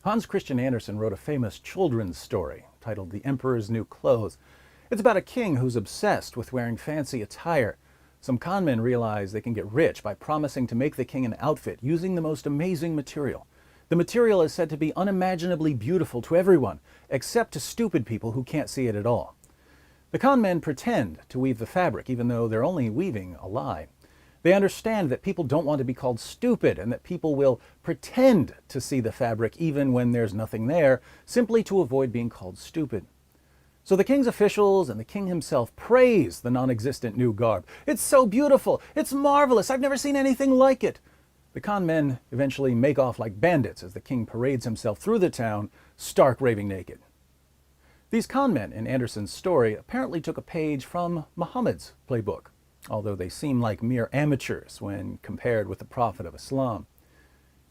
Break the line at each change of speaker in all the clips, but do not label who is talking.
Hans Christian Andersen wrote a famous children's story titled The Emperor's New Clothes. It's about a king who's obsessed with wearing fancy attire. Some con men realize they can get rich by promising to make the king an outfit using the most amazing material. The material is said to be unimaginably beautiful to everyone, except to stupid people who can't see it at all. The con men pretend to weave the fabric, even though they're only weaving a lie. They understand that people don't want to be called stupid and that people will pretend to see the fabric even when there's nothing there, simply to avoid being called stupid. So the king's officials and the king himself praise the non-existent new garb. It's so beautiful! It's marvelous! I've never seen anything like it! The con men eventually make off like bandits as the king parades himself through the town, stark raving naked. These con men in Andersen's story apparently took a page from Muhammad's playbook, although they seem like mere amateurs when compared with the Prophet of Islam.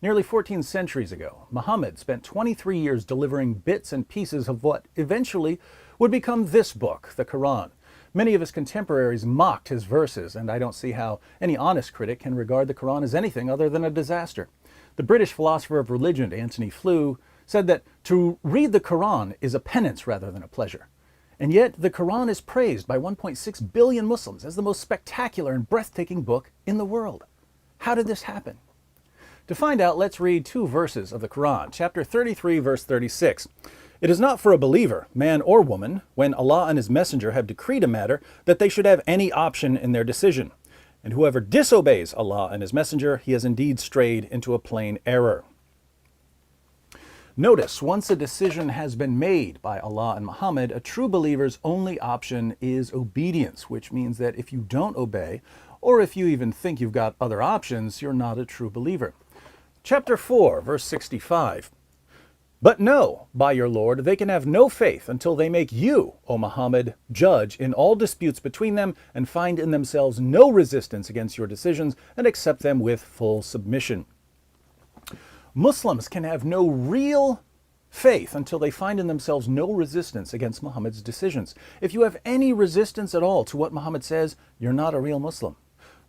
Nearly 14 centuries ago, Muhammad spent 23 years delivering bits and pieces of what eventually would become this book, the Quran. Many of his contemporaries mocked his verses, and I don't see how any honest critic can regard the Quran as anything other than a disaster. The British philosopher of religion, Anthony Flew, said that to read the Quran is a penance rather than a pleasure. And yet, the Quran is praised by 1.6 billion Muslims as the most spectacular and breathtaking book in the world. How did this happen? To find out, let's read two verses of the Quran, chapter 33, verse 36. It is not for a believer, man or woman, when Allah and His Messenger have decreed a matter, that they should have any option in their decision. And whoever disobeys Allah and His Messenger, he has indeed strayed into a plain error. Notice, once a decision has been made by Allah and Muhammad, a true believer's only option is obedience, which means that if you don't obey, or if you even think you've got other options, you're not a true believer. Chapter 4, verse 65. But know, by your Lord, they can have no faith until they make you, O Muhammad, judge in all disputes between them and find in themselves no resistance against your decisions and accept them with full submission. Muslims can have no real faith until they find in themselves no resistance against Muhammad's decisions. If you have any resistance at all to what Muhammad says, you're not a real Muslim.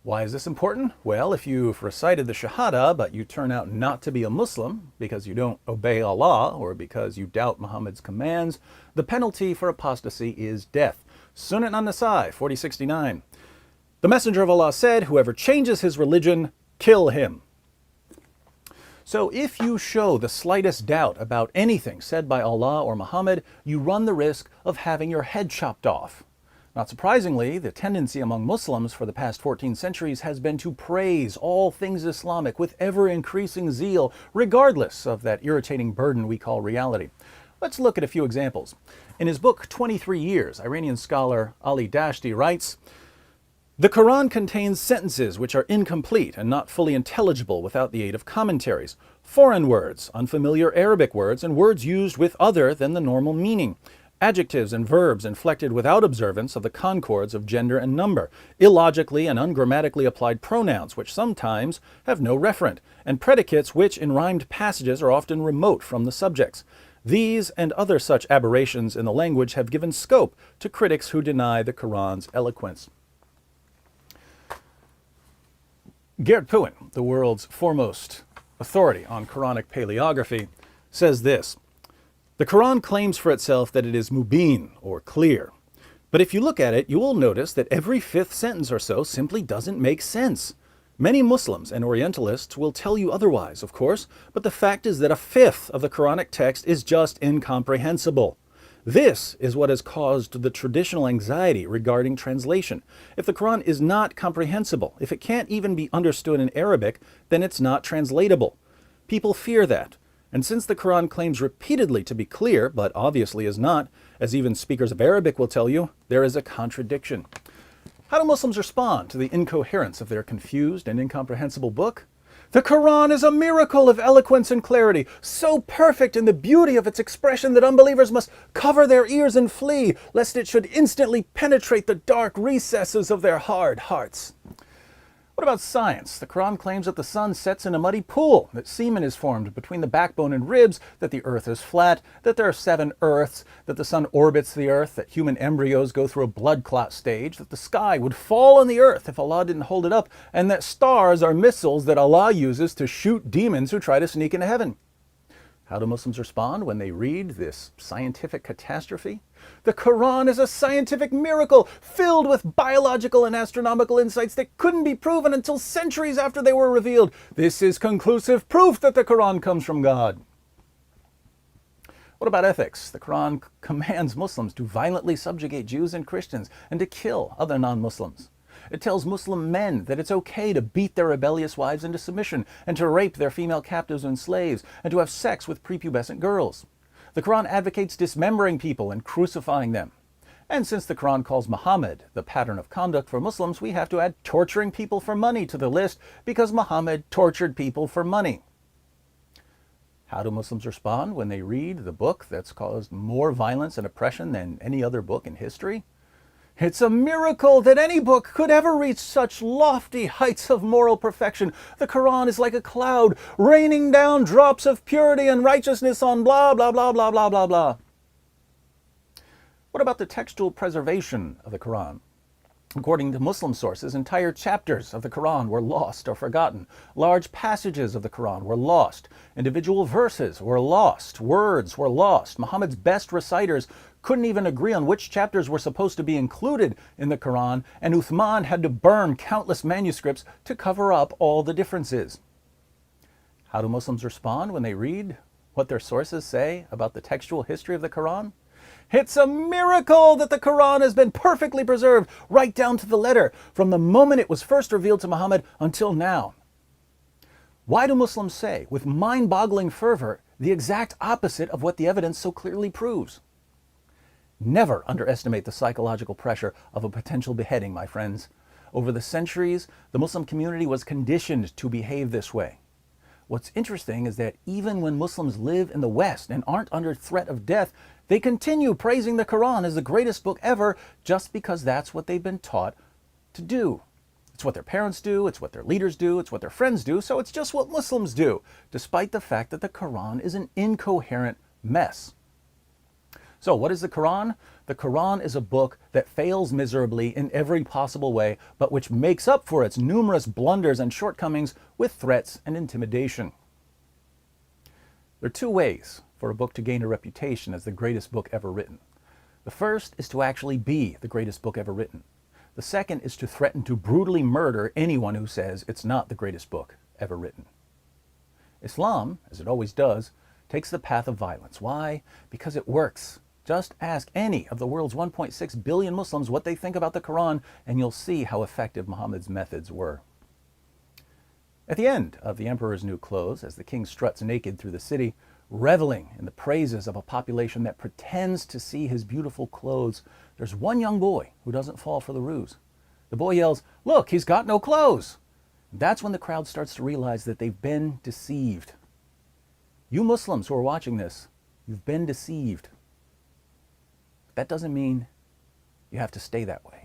Why is this important? Well, if you've recited the Shahada, but you turn out not to be a Muslim because you don't obey Allah or because you doubt Muhammad's commands, the penalty for apostasy is death. Sunan an-Nasai 4069. The Messenger of Allah said, whoever changes his religion, kill him. So if you show the slightest doubt about anything said by Allah or Muhammad, you run the risk of having your head chopped off. Not surprisingly, the tendency among Muslims for the past 14 centuries has been to praise all things Islamic with ever-increasing zeal, regardless of that irritating burden we call reality. Let's look at a few examples. In his book, 23 Years, Iranian scholar Ali Dashti writes, the Quran contains sentences which are incomplete and not fully intelligible without the aid of commentaries, foreign words, unfamiliar Arabic words, and words used with other than the normal meaning, adjectives and verbs inflected without observance of the concords of gender and number, illogically and ungrammatically applied pronouns which sometimes have no referent, and predicates which in rhymed passages are often remote from the subjects. These and other such aberrations in the language have given scope to critics who deny the Quran's eloquence. Gerd Puin, the world's foremost authority on Quranic paleography, says this: the Quran claims for itself that it is mubin, or clear. But if you look at it, you will notice that every fifth sentence or so simply doesn't make sense. Many Muslims and Orientalists will tell you otherwise, of course, but the fact is that a fifth of the Quranic text is just incomprehensible. This is what has caused the traditional anxiety regarding translation. If the Quran is not comprehensible, if it can't even be understood in Arabic, then it's not translatable. People fear that. And since the Quran claims repeatedly to be clear, but obviously is not, as even speakers of Arabic will tell you, there is a contradiction. How do Muslims respond to the incoherence of their confused and incomprehensible book? The Quran is a miracle of eloquence and clarity, so perfect in the beauty of its expression that unbelievers must cover their ears and flee, lest it should instantly penetrate the dark recesses of their hard hearts. What about science? The Quran claims that the sun sets in a muddy pool, that semen is formed between the backbone and ribs, that the earth is flat, that there are 7 earths, that the sun orbits the earth, that human embryos go through a blood clot stage, that the sky would fall on the earth if Allah didn't hold it up, and that stars are missiles that Allah uses to shoot demons who try to sneak into heaven. How do Muslims respond when they read this scientific catastrophe? The Quran is a scientific miracle filled with biological and astronomical insights that couldn't be proven until centuries after they were revealed. This is conclusive proof that the Quran comes from God. What about ethics? The Quran commands Muslims to violently subjugate Jews and Christians and to kill other non-Muslims. It tells Muslim men that it's okay to beat their rebellious wives into submission and to rape their female captives and slaves and to have sex with prepubescent girls. The Quran advocates dismembering people and crucifying them. And since the Quran calls Muhammad the pattern of conduct for Muslims, we have to add torturing people for money to the list because Muhammad tortured people for money. How do Muslims respond when they read the book that's caused more violence and oppression than any other book in history? It's a miracle that any book could ever reach such lofty heights of moral perfection. The Quran is like a cloud, raining down drops of purity and righteousness on blah, blah, blah, blah, blah, blah, blah. What about the textual preservation of the Quran? According to Muslim sources, entire chapters of the Quran were lost or forgotten. Large passages of the Quran were lost. Individual verses were lost. Words were lost. Muhammad's best reciters couldn't even agree on which chapters were supposed to be included in the Quran, and Uthman had to burn countless manuscripts to cover up all the differences. How do Muslims respond when they read what their sources say about the textual history of the Quran? It's a miracle that the Quran has been perfectly preserved right down to the letter from the moment it was first revealed to Muhammad until now. Why do Muslims say, with mind-boggling fervor, the exact opposite of what the evidence so clearly proves? Never underestimate the psychological pressure of a potential beheading, my friends. Over the centuries, the Muslim community was conditioned to behave this way. What's interesting is that even when Muslims live in the West and aren't under threat of death, they continue praising the Quran as the greatest book ever just because that's what they've been taught to do. It's what their parents do, it's what their leaders do, it's what their friends do, so it's just what Muslims do, despite the fact that the Quran is an incoherent mess. So what is the Quran? The Quran is a book that fails miserably in every possible way, but which makes up for its numerous blunders and shortcomings with threats and intimidation. There are two ways for a book to gain a reputation as the greatest book ever written. The first is to actually be the greatest book ever written. The second is to threaten to brutally murder anyone who says it's not the greatest book ever written. Islam, as it always does, takes the path of violence. Why? Because it works. Just ask any of the world's 1.6 billion Muslims what they think about the Quran, and you'll see how effective Muhammad's methods were. At the end of The Emperor's New Clothes, as the king struts naked through the city, reveling in the praises of a population that pretends to see his beautiful clothes, there's one young boy who doesn't fall for the ruse. The boy yells, "Look, he's got no clothes!" That's when the crowd starts to realize that they've been deceived. You Muslims who are watching this, you've been deceived. That doesn't mean you have to stay that way.